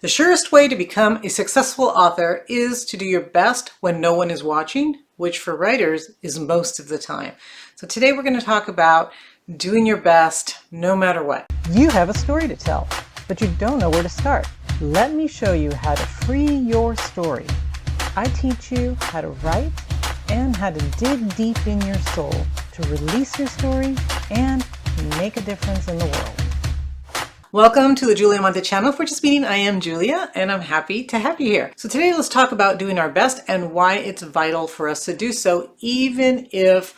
The surest way to become a successful author is to do your best when no one is watching, which for writers is most of the time. So today we're going to talk about doing your best no matter what. You have a story to tell, but you don't know where to start. Let me show you how to free your story. I teach you how to write and how to dig deep in your soul to release your story and make a difference in the world. Welcome to the Julia Amante channel. For just meeting, I am Julia and I'm happy to have you here. So today let's talk about doing our best and why it's vital for us to do so, even if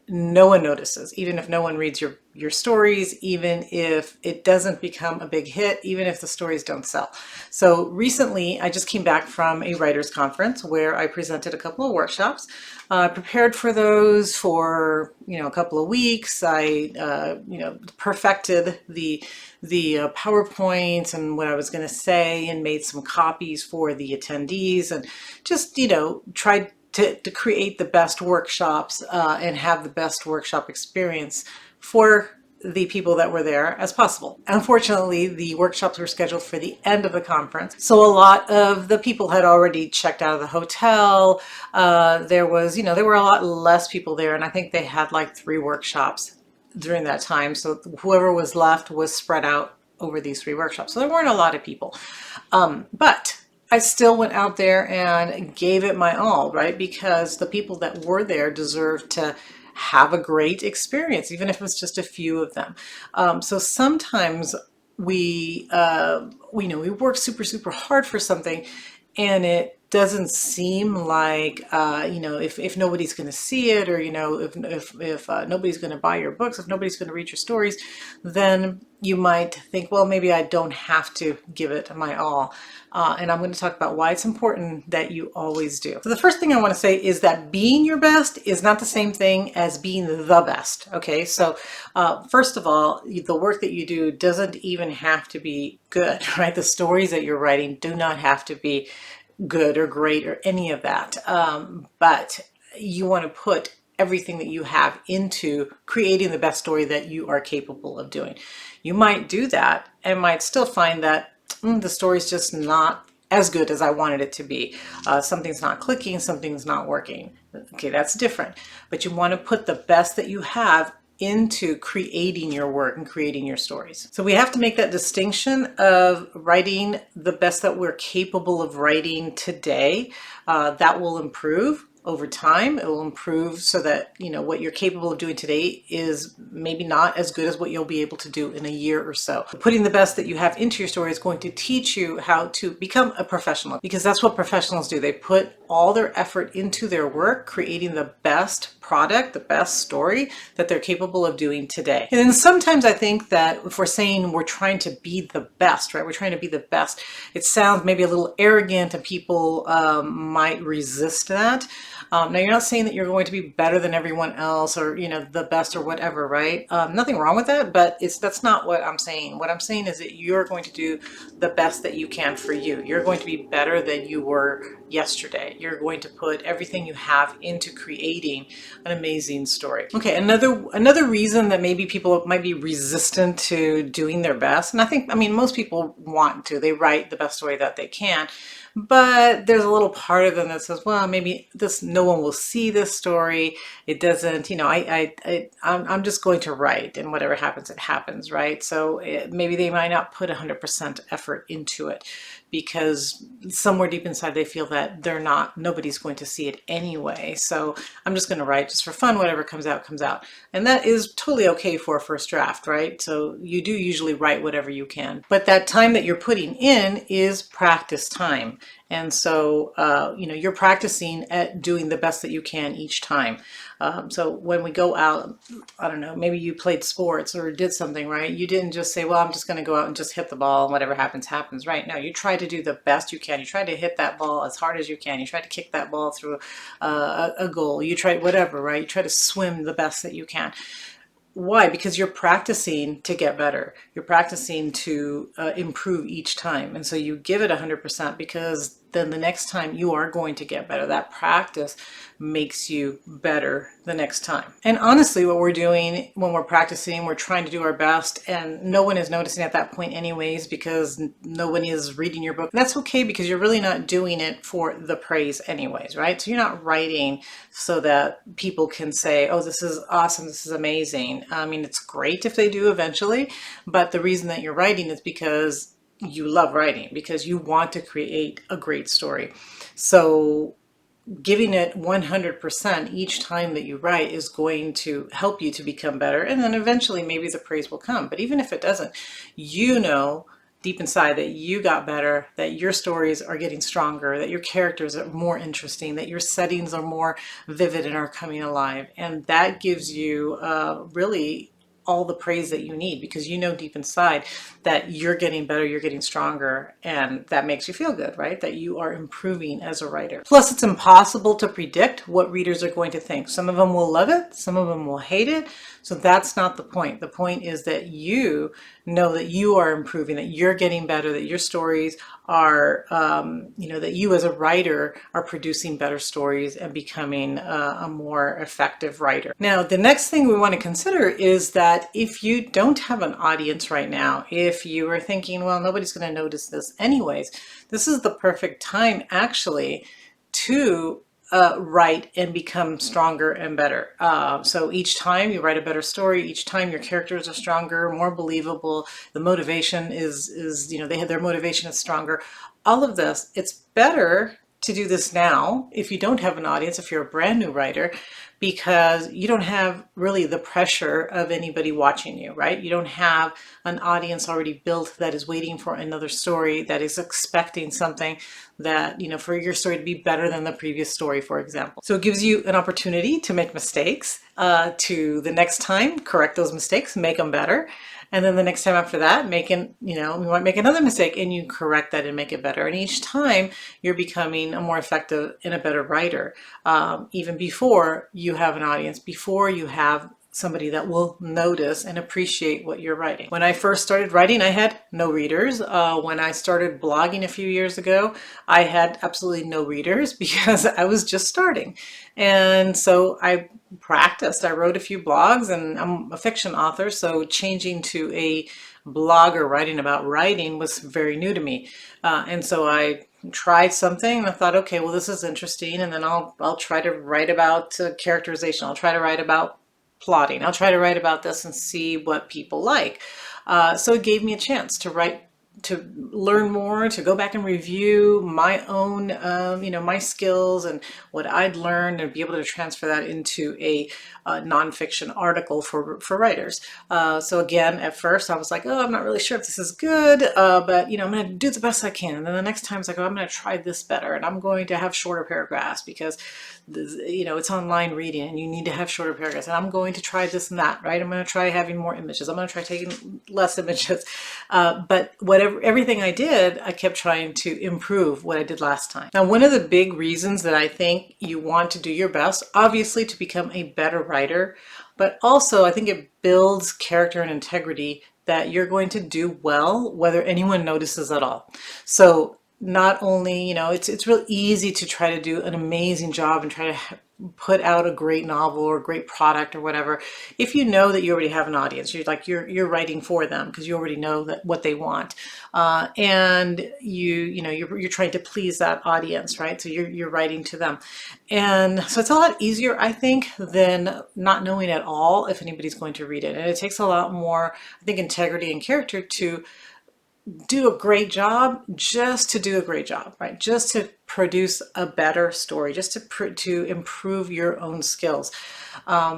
no one notices, even if no one reads your stories, even if it doesn't become a big hit, even if the stories don't sell. So recently I just came back from a writers conference where I presented a couple of workshops. I prepared for those for a couple of weeks. I perfected the PowerPoints and what I was going to say and made some copies for the attendees and just tried to create the best workshops and have the best workshop experience for the people that were there as possible. Unfortunately, the workshops were scheduled for the end of the conference, so a lot of the people had already checked out of the hotel. There were a lot less people there, and I think they had like 3 workshops during that time. So whoever was left was spread out over these 3 workshops. So there weren't a lot of people, but I still went out there and gave it my all, right? Because the people that were there deserved to have a great experience, even if it was just a few of them. So sometimes we work super hard for something and it doesn't seem like, if nobody's going to see it, or, if nobody's going to buy your books, if nobody's going to read your stories, then you might think, well, maybe I don't have to give it my all. And I'm going to talk about why it's important that you always do. So the first thing I want to say is that being your best is not the same thing as being the best. Okay, so first of all, the work that you do doesn't even have to be good, right? The stories that you're writing do not have to be good or great or any of that. But you want to put everything that you have into creating the best story that you are capable of doing. You might do that and might still find that the story's just not as good as I wanted it to be. Something's not clicking, something's not working. Okay, that's different. But you want to put the best that you have into creating your work and creating your stories. So we have to make that distinction of writing the best that we're capable of writing today. That will improve over time. It will improve so that what you're capable of doing today is maybe not as good as what you'll be able to do in a year or so. Putting the best that you have into your story is going to teach you how to become a professional, because that's what professionals do. They put all their effort into their work, creating the best product, the best story that they're capable of doing today. And then sometimes I think that if we're saying we're trying to be the best, right? We're trying to be the best. It sounds maybe a little arrogant and people might resist that. Now, you're not saying that you're going to be better than everyone else or, the best or whatever, right? Nothing wrong with that, but that's not what I'm saying. What I'm saying is that you're going to do the best that you can for you. You're going to be better than you were yesterday. You're going to put everything you have into creating an amazing story. Okay, another reason that maybe people might be resistant to doing their best, and most people want to. They write the best story that they can. But there's a little part of them that says, well, maybe no one will see this story. It doesn't, I'm just going to write, and whatever happens, it happens, right? So maybe they might not put 100% effort into it because somewhere deep inside they feel that nobody's going to see it anyway. So I'm just going to write just for fun. Whatever comes out, comes out. And that is totally okay for a first draft, right? So you do usually write whatever you can. But that time that you're putting in is practice time. And so, you're practicing at doing the best that you can each time. So when we go out, I don't know, maybe you played sports or did something, right? You didn't just say, well, I'm just going to go out and just hit the ball and whatever happens, happens, right? No, you try to do the best you can. You try to hit that ball as hard as you can. You try to kick that ball through a goal. You try whatever, right? You try to swim the best that you can. Why? Because you're practicing to get better. You're practicing to improve each time. And so you give it 100% because then the next time you are going to get better. That practice makes you better the next time. And honestly, what we're doing when we're practicing, we're trying to do our best, and no one is noticing at that point anyways, because nobody is reading your book. That's okay, because you're really not doing it for the praise anyways, right? So you're not writing so that people can say, oh, this is awesome, this is amazing. I mean, it's great if they do eventually, but the reason that you're writing is because you love writing, because you want to create a great story. So giving it 100% each time that you write is going to help you to become better. And then eventually maybe the praise will come. But even if it doesn't, you know deep inside that you got better, that your stories are getting stronger, that your characters are more interesting, that your settings are more vivid and are coming alive. And that gives you really all the praise that you need, because you know deep inside that you're getting better, you're getting stronger, and that makes you feel good, right? That you are improving as a writer. Plus, it's impossible to predict what readers are going to think. Some of them will love it, some of them will hate it. So that's not the point. The point is that you know that you are improving, that you're getting better, that your stories are, that you as a writer are producing better stories and becoming a more effective writer. Now, the next thing we want to consider is that if you don't have an audience right now, if you are thinking, well, nobody's going to notice this anyways, this is the perfect time actually to write and become stronger and better. So each time you write a better story, each time your characters are stronger, more believable, the motivation is their motivation is stronger. All of this, it's better to do this now if you don't have an audience, if you're a brand new writer, because you don't have really the pressure of anybody watching you, right? You don't have an audience already built that is waiting for another story, that is expecting something that, for your story to be better than the previous story, for example. So it gives you an opportunity to make mistakes, to the next time correct those mistakes, make them better. And then the next time after that, you might make another mistake and you correct that and make it better. And each time you're becoming a more effective and a better writer, even before you have an audience, before you have somebody that will notice and appreciate what you're writing. When I first started writing, I had no readers. When I started blogging a few years ago, I had absolutely no readers because I was just starting. And so I practiced. I wrote a few blogs, and I'm a fiction author, so changing to a blog or writing about writing was very new to me. And so I tried something and I thought, okay, well, this is interesting. And then I'll try to write about characterization. I'll try to write about plotting. I'll try to write about this and see what people like. So it gave me a chance to write, to learn more, to go back and review my own, my skills and what I'd learned, and be able to transfer that into a nonfiction article for writers. So again, at first I was like, oh, I'm not really sure if this is good, but I'm going to do the best I can. And then the next time it's like, oh, I'm going to try this better, and I'm going to have shorter paragraphs because it's online reading and you need to have shorter paragraphs, and I'm going to try this and that, right? I'm going to try having more images. I'm going to try taking less images. But everything I did, I kept trying to improve what I did last time. Now, one of the big reasons that I think you want to do your best, obviously to become a better writer, but also I think it builds character and integrity that you're going to do well, whether anyone notices at all. So not only, it's real easy to try to do an amazing job and try to put out a great novel or a great product or whatever, if you know that you already have an audience. You're writing for them because you already know that what they want, and you're trying to please that audience, right? So you're writing to them, and so it's a lot easier, I think, than not knowing at all if anybody's going to read it. And it takes a lot more, I think, integrity and character to do a great job, just to do a great job, right? Just to produce a better story, just to improve your own skills,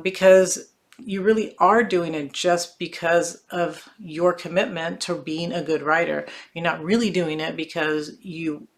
because you really are doing it just because of your commitment to being a good writer. You're not really doing it because you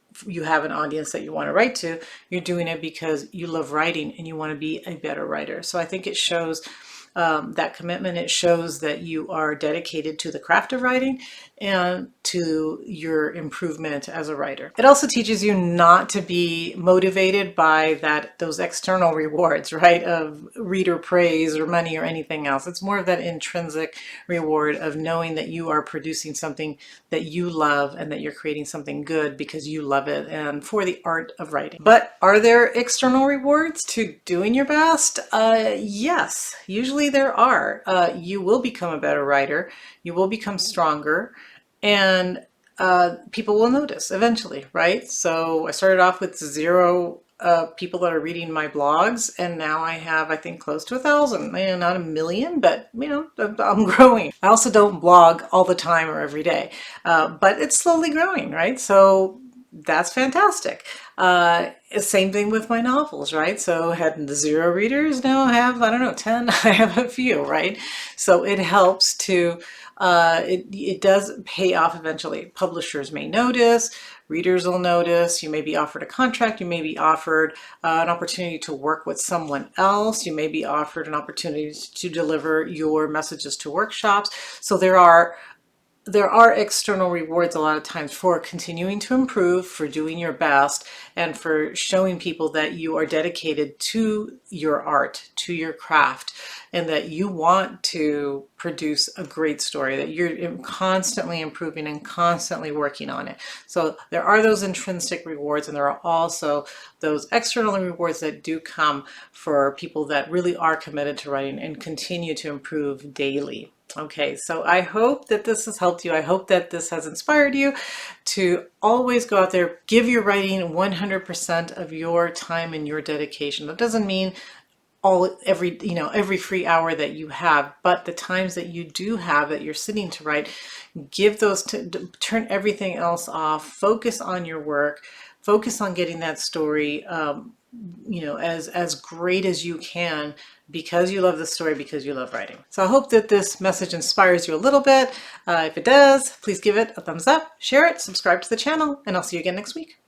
have an audience that you want to write to. You're doing it because you love writing and you want to be a better writer. So I think it shows that commitment. It shows that you are dedicated to the craft of writing, and to your improvement as a writer. It also teaches you not to be motivated by those external rewards, right, of reader praise or money or anything else. It's more of that intrinsic reward of knowing that you are producing something that you love and that you're creating something good because you love it and for the art of writing. But are there external rewards to doing your best? Yes, usually there are. You will become a better writer. You will become stronger, and people will notice eventually, right? So I started off with 0 people that are reading my blogs, and now I have, I think, close to 1,000. Not a million, but I'm growing. I also don't blog all the time or every day, but it's slowly growing, right? So that's fantastic. Same thing with my novels, right? So had 0 readers, now I have, I don't know, 10. I have a few, right? So it helps to, it does pay off eventually. Publishers may notice, readers will notice, you may be offered a contract, you may be offered an opportunity to work with someone else, you may be offered an opportunity to deliver your messages to workshops. So there are external rewards a lot of times for continuing to improve, for doing your best, and for showing people that you are dedicated to your art, to your craft, and that you want to produce a great story, that you're constantly improving and constantly working on it. So there are those intrinsic rewards, and there are also those external rewards that do come for people that really are committed to writing and continue to improve daily. Okay, so I hope that this has helped you. I hope that this has inspired you to always go out there, give your writing 100% of your time and your dedication. That doesn't mean every free hour that you have, but the times that you do have that you're sitting to write, give those to turn everything else off, focus on your work, focus on getting that story as great as you can, because you love the story, because you love writing. So I hope that this message inspires you a little bit. If it does, please give it a thumbs up, share it, subscribe to the channel, and I'll see you again next week.